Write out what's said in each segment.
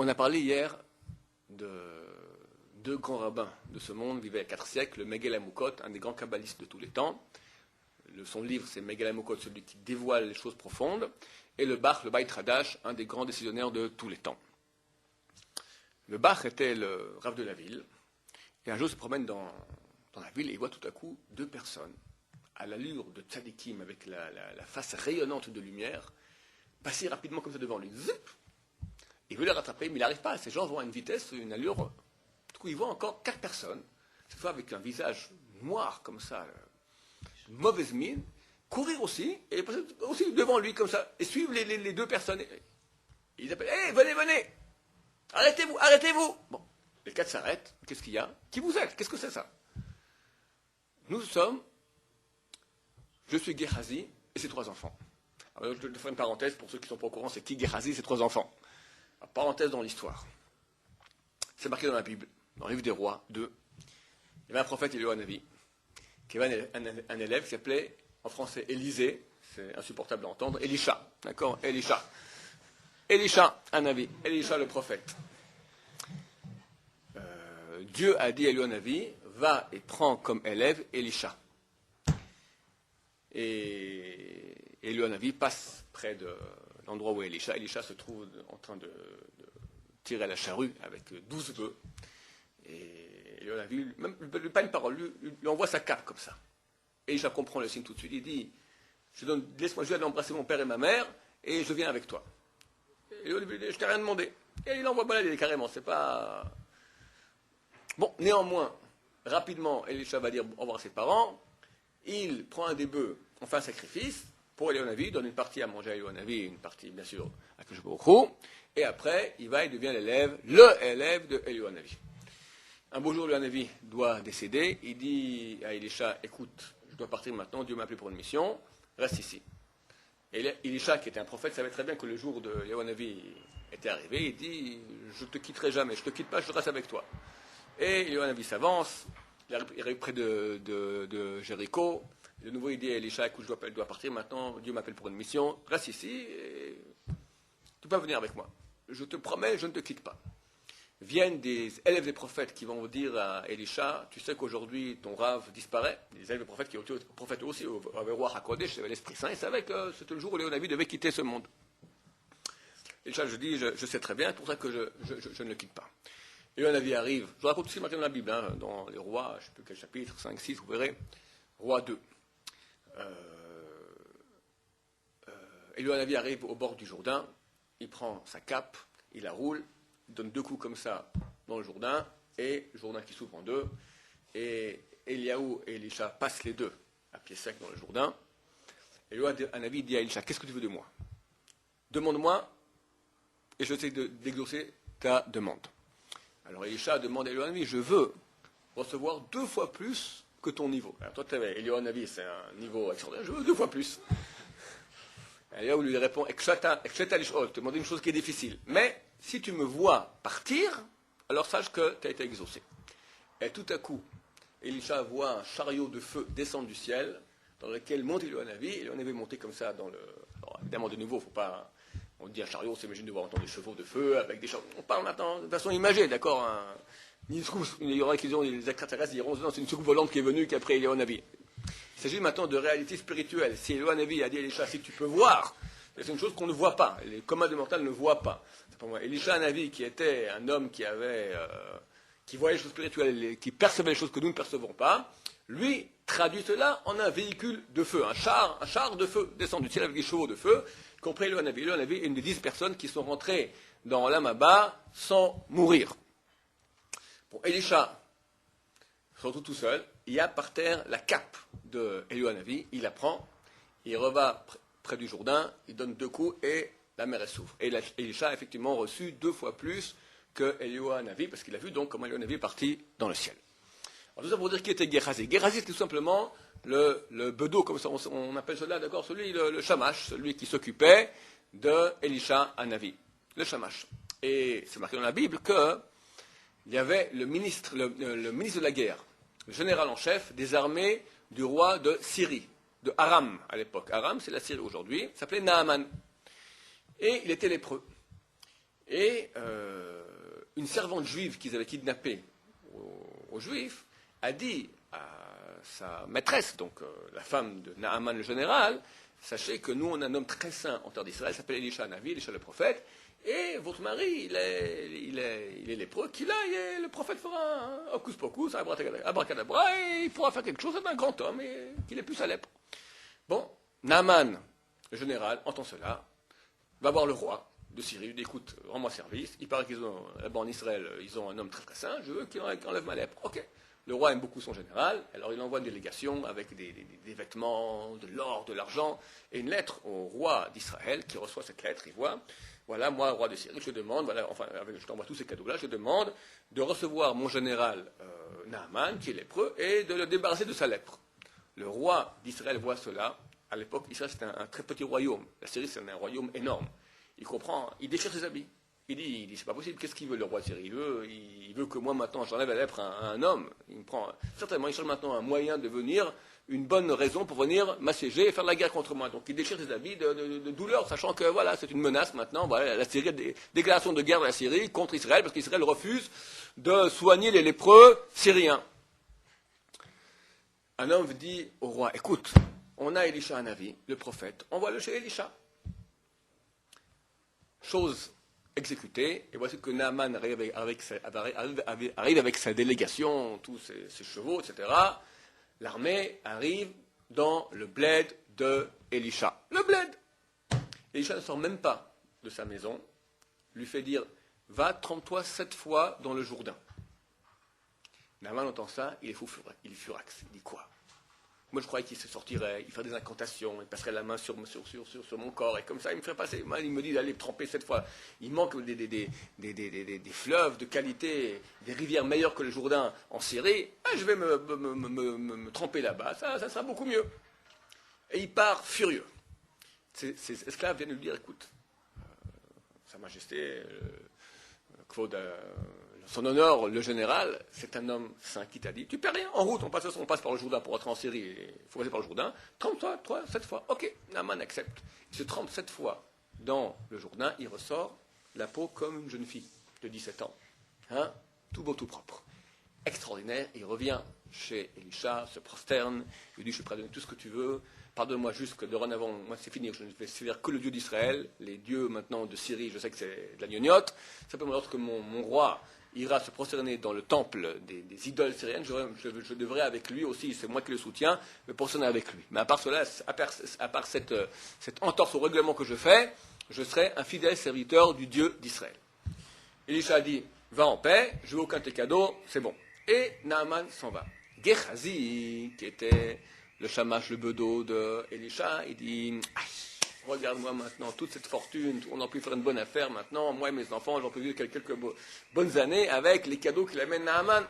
On a parlé hier de deux grands rabbins de ce monde, vivaient il y a 4 siècles, le Megillah Amukot, un des grands kabbalistes de tous les temps. Son livre, c'est Megillah Amukot, celui qui dévoile les choses profondes, et le Bach, le Beit Hadash, un des grands décisionnaires de tous les temps. Le Bach était le rav de la ville, et un jour il se promène dans la ville et il voit tout à coup 2 personnes, à l'allure de tzadikim, avec la face rayonnante de lumière, passer rapidement comme ça devant lui. Zip. Il veut les rattraper, mais il n'arrive pas. Ces gens vont à une vitesse, une allure. Du coup, il voit encore 4 personnes, cette fois avec un visage noir comme ça, une mauvaise mine, courir aussi, et passer aussi devant lui comme ça, et suivre les 2 personnes. Et ils appellent, hé, venez, arrêtez-vous. Bon, les 4 s'arrêtent. Qu'est-ce qu'il y a? Qui vous êtes? Qu'est-ce que c'est ça? Je suis Gehazi et ses 3 enfants. Alors, je te ferai une parenthèse pour ceux qui ne sont pas au courant, c'est qui Gehazi et ses 3 enfants. Alors, parenthèse dans l'histoire. C'est marqué dans la Bible, dans le livre des Rois 2. Il y avait un prophète, Eliyahu Hanavi, qui avait un élève qui s'appelait, en français, Élisée, c'est insupportable à entendre, Elisha, d'accord? Elisha Hanavi, Elisha le prophète. Dieu a dit à Eliyahu Hanavi, va et prends comme élève Elisha. Et Eliyahu Hanavi passe près de l'endroit où est Elisha. Elisha se trouve en train de tirer la charrue avec 12 bœufs. Et Eliyahu Hanavi, même pas une parole, lui envoie sa cape comme ça. Elisha comprend le signe tout de suite. Il dit, laisse-moi juste aller embrasser mon père et ma mère, et je viens avec toi. Et Eliyahu Hanavi dit, je t'ai rien demandé. Et il envoie balader carrément, c'est pas... Bon, néanmoins, rapidement, Elisha va dire au revoir à ses parents. Il prend un des bœufs, on fait un sacrifice pour Eliyahu Hanavi, donne une partie à manger à Eliyahu Hanavi, une partie, bien sûr, à Akadosh Baruch Hu, et après, il devient le élève de Eliyahu Hanavi. Un beau jour, Eliyahu Hanavi doit décéder. Il dit à Elisha, écoute, je dois partir maintenant, Dieu m'a appelé pour une mission, reste ici. Et Elisha, qui était un prophète, savait très bien que le jour de Eliyahu Hanavi était arrivé. Il dit, je ne te quitterai jamais, je ne te quitte pas, je reste avec toi. Et Eliyahu Hanavi s'avance, il arrive près de Jéricho. De nouveau, il dit à Elisha, écoute, je dois partir maintenant, Dieu m'appelle pour une mission, reste ici, et tu peux venir avec moi. Je te promets, je ne te quitte pas. Viennent des élèves des prophètes qui vont dire à Elisha, tu sais qu'aujourd'hui ton rave disparaît. Les élèves des prophètes qui étaient prophètes aussi, avaient roi HaKodesh, avaient l'Esprit Saint, ils savaient que c'était le jour où Eliyahu Hanavi devait quitter ce monde. Elisha, je sais très bien, c'est pour ça que je ne le quitte pas. Eliyahu Hanavi arrive, je vous raconte aussi maintenant dans la Bible, hein, dans les rois, je ne sais plus quel chapitre, 5, 6, vous verrez, roi 2. Eliyahu Hanavi arrive au bord du Jourdain, il prend sa cape, il la roule, il donne 2 coups comme ça dans le Jourdain, et le Jourdain qui s'ouvre en 2, et Eliyahu et Elisha passent les 2 à pied sec dans le Jourdain. Eliyahu Hanavi dit à Elisha, qu'est-ce que tu veux de moi? Demande-moi, et je sais d'exaucer ta demande. Alors Elisha demande à Eliyahu Hanavi, je veux recevoir 2 fois plus que ton niveau. Alors toi, Eliyahu Hanavi, c'est un niveau extraordinaire, je veux 2 fois plus. Eliyahu lui répond, je te demande une chose qui est difficile. Mais si tu me vois partir, alors sache que tu as été exaucé. Et tout à coup, Elisha voit un chariot de feu descendre du ciel, dans lequel monte Eliyahu Hanavi. Eliyahu Hanavi est monté comme ça dans le... Alors évidemment, de nouveau, il ne faut pas... On dit un chariot, on s'imagine de voir entendre des chevaux de feu, avec des chariots. On parle maintenant de façon imagée, d'accord? Il y aura qui diront, les extraterrestres diront, non, c'est une soucoupe volante qui est venue, qui a pris Eliyahu Hanavi. Il s'agit maintenant de réalité spirituelle. Si Eliyahu Hanavi a dit à Elisha, si tu peux voir, c'est une chose qu'on ne voit pas. Les communs de mortels ne voient pas. Elisha Hanavi, qui était un homme qui voyait les choses spirituelles, qui percevait les choses que nous ne percevons pas, lui traduit cela en un véhicule de feu, un char de feu descend du ciel avec des chevaux de feu, compris Eliyahu Hanavi. Eliyahu Hanavi est une des 10 personnes qui sont rentrées dans l'Amaba sans mourir. Pour Elisha, surtout tout seul, il y a par terre la cape de Eliyahu Hanavi, il la prend, il reva près du Jourdain, il donne 2 coups et la mer s'ouvre. Et Elisha a effectivement reçu 2 fois plus que Eliyahu Hanavi, parce qu'il a vu donc comment Eliyahu Hanavi est parti dans le ciel. Alors tout ça pour dire qui était Gehazi. Gehazi, c'est tout simplement le bedeau, comme ça on appelle cela, d'accord, le shamash, celui qui s'occupait de Elisha Hanavi, le shamash. Et c'est marqué dans la Bible qu'il y avait le ministre de la guerre, le général en chef des armées du roi de Syrie, de Aram à l'époque. Aram, c'est la Syrie aujourd'hui, il s'appelait Naaman. Et il était lépreux. Et une servante juive qu'ils avaient kidnappée aux Juifs a dit à sa maîtresse, donc la femme de Naaman le général, sachez que nous on a un homme très saint en terre d'Israël, il s'appelle Elisha Navi, Elisha le prophète, et votre mari il est lépreux, qu'il aille et le prophète fera un hocus pocus, abracadabra, et il pourra faire quelque chose, c'est un grand homme, et qu'il ait plus sa lèpre. Bon, Naaman le général entend cela, va voir le roi de Syrie, il dit écoute, rends-moi service, il paraît qu'ils ont, là-bas en Israël, ils ont un homme très très saint, je veux qu'il enlève ma lèpre. Ok. Le roi aime beaucoup son général, alors il envoie une délégation avec des vêtements, de l'or, de l'argent, et une lettre au roi d'Israël qui reçoit cette lettre, il voit, voilà, moi, roi de Syrie, je demande, voilà, enfin, je t'envoie tous ces cadeaux-là, je demande de recevoir mon général Naaman, qui est lépreux, et de le débarrasser de sa lèpre. Le roi d'Israël voit cela. À l'époque, Israël c'était un très petit royaume, la Syrie c'est un royaume énorme. Il comprend, il déchire ses habits. Il dit c'est pas possible, qu'est-ce qu'il veut le roi de Syrie il veut que moi maintenant j'enlève la lèpre à un homme. Certainement, il cherche maintenant un moyen de venir, une bonne raison pour venir m'assiéger et faire la guerre contre moi. Donc il déchire ses habits de douleur, sachant que voilà, c'est une menace maintenant. Voilà, la Syrie, déclaration de guerre de la Syrie contre Israël, parce qu'Israël refuse de soigner les lépreux syriens. Un homme dit au roi, écoute, on a Elisha Hanavi, le prophète, envoie-le chez Elisha. Chose exécutée, et voici que Naaman arrive avec sa délégation, tous ses chevaux, etc. L'armée arrive dans le bled de Elisha. Le bled. Elisha ne sort même pas de sa maison, lui fait dire, va, trempe-toi 7 fois dans le Jourdain. Naaman entend ça, il est furax. Il dit quoi? Moi, je croyais qu'il se sortirait, il ferait des incantations, il passerait la main sur mon corps, et comme ça, il me ferait passer. Moi, il me dit d'aller tremper 7 fois. Il manque des fleuves de qualité, des rivières meilleures que le Jourdain en Syrie. Ah, je vais me tremper là-bas, ça sera beaucoup mieux. Et il part furieux. Ses esclaves viennent lui dire, écoute, Sa Majesté, Claude, son honneur, le général, c'est un homme saint qui t'a dit, tu perds rien, en route, on passe par le Jourdain pour rentrer en Syrie, il faut passer par le Jourdain, trempe-toi, 7 fois, ok, Naaman accepte. Il se trempe 7 fois dans le Jourdain, il ressort la peau comme une jeune fille de 17 ans, hein, tout beau, tout propre. Extraordinaire, il revient chez Elisha, se prosterne, il dit, je suis prêt à donner tout ce que tu veux, pardonne-moi juste que dorénavant, moi c'est fini, je ne vais servir que le Dieu d'Israël, les dieux maintenant de Syrie, je sais que c'est de la gnognotte, simplement lorsque mon roi ira se prosterner dans le temple des idoles syriennes, je devrais avec lui aussi, c'est moi qui le soutiens, me prosterner avec lui. Mais à part cela, à part cette entorse au règlement que je fais, je serai un fidèle serviteur du Dieu d'Israël. Elisha dit, va en paix, je veux aucun de tes cadeaux, c'est bon. Et Naaman s'en va. Gehazi, qui était le shamash, le bedeau de Elisha, il dit, regarde-moi maintenant, toute cette fortune, on a pu faire une bonne affaire maintenant, moi et mes enfants, j'en peux vivre quelques bonnes années avec les cadeaux qu'il amène Naaman.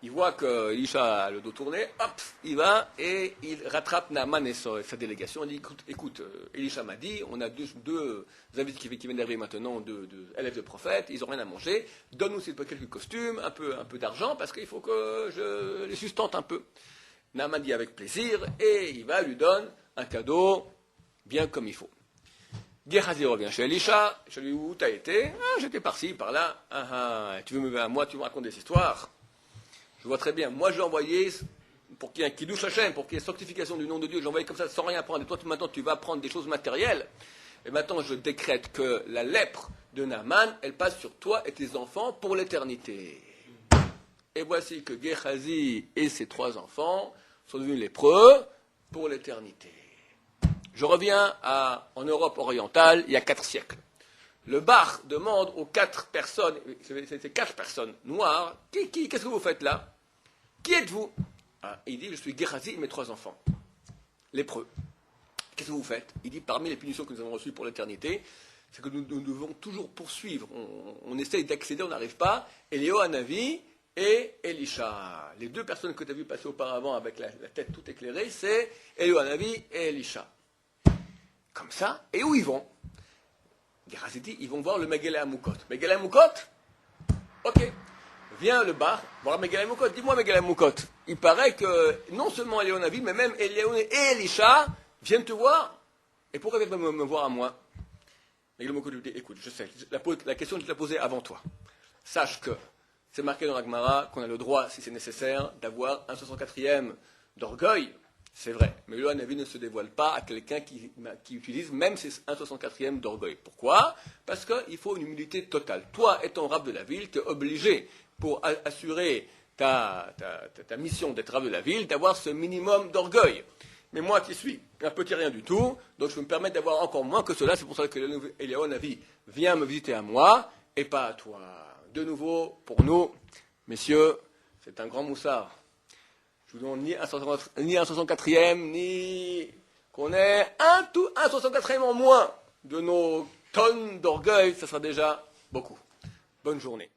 Il voit que Elisha a le dos tourné, hop, il va et il rattrape Naaman et sa délégation. Il dit, écoute, Elisha m'a dit, on a deux invités qui viennent d'arriver maintenant, deux élèves de prophètes, ils n'ont rien à manger, donne-nous s'il te plaît quelques costumes, un peu d'argent, parce qu'il faut que je les sustente un peu. Naaman dit avec plaisir, et il va, lui donne un cadeau bien comme il faut. Gehazi revient chez Elisha, je lui dis, où t'as été? Ah, j'étais par-ci, par-là. Tu veux me raconter des histoires? Je vois très bien. Moi, j'ai envoyé, pour qu'il y ait un kiddush Hashem, pour qu'il y ait une sanctification du nom de Dieu, j'ai envoyé comme ça sans rien prendre. Et toi, maintenant, tu vas prendre des choses matérielles. Et maintenant, je décrète que la lèpre de Naaman, elle passe sur toi et tes enfants pour l'éternité. Et voici que Gehazi et ses 3 enfants sont devenus lépreux pour l'éternité. Je reviens en Europe orientale, il y a 4 siècles. Le bar demande aux 4 personnes, c'était 4 personnes noires, qu'est-ce que vous faites là? Qui êtes-vous? Il dit, je suis Gehazi et mes 3 enfants, lépreux. Qu'est-ce que vous faites? Il dit, parmi les punitions que nous avons reçues pour l'éternité, c'est que nous devons toujours poursuivre. On essaye d'accéder, on n'arrive pas. Eliyahu Hanavi et Elisha. Les 2 personnes que tu as vues passer auparavant avec la tête toute éclairée, c'est Eliyahu Hanavi et Elisha. Comme ça, et où ils vont? Gehazi dit, ils vont voir le Megillah Hamukot. Megillah Hamukot? Ok. Viens le bar, voir Megillah Hamukot. Dis-moi Megillah Hamukot. Il paraît que non seulement Eliyahu Hanavi, mais même Eliyahu et Elisha viennent te voir. Et pourquoi ils viennent me voir à moi? Mais Guillaume Mokoto lui dit, écoute, je sais, la question je te l'ai posée avant toi. Sache que c'est marqué dans la Gemara qu'on a le droit, si c'est nécessaire, d'avoir un 64e d'orgueil. C'est vrai, mais le Hanavi ne se dévoile pas à quelqu'un qui utilise même un 64e d'orgueil. Pourquoi? Parce qu'il faut une humilité totale. Toi, étant rab de la ville, tu es obligé, pour assurer ta mission d'être rab de la ville, d'avoir ce minimum d'orgueil. Mais moi qui suis un petit rien du tout, donc je peux me permettre d'avoir encore moins que cela. C'est pour ça que le Hanavi vient me visiter à moi et pas à toi. De nouveau, pour nous, messieurs, c'est un grand moussard. Je vous demande ni un 64e, ni qu'on ait un 64e en moins de nos tonnes d'orgueil, ça sera déjà beaucoup. Bonne journée.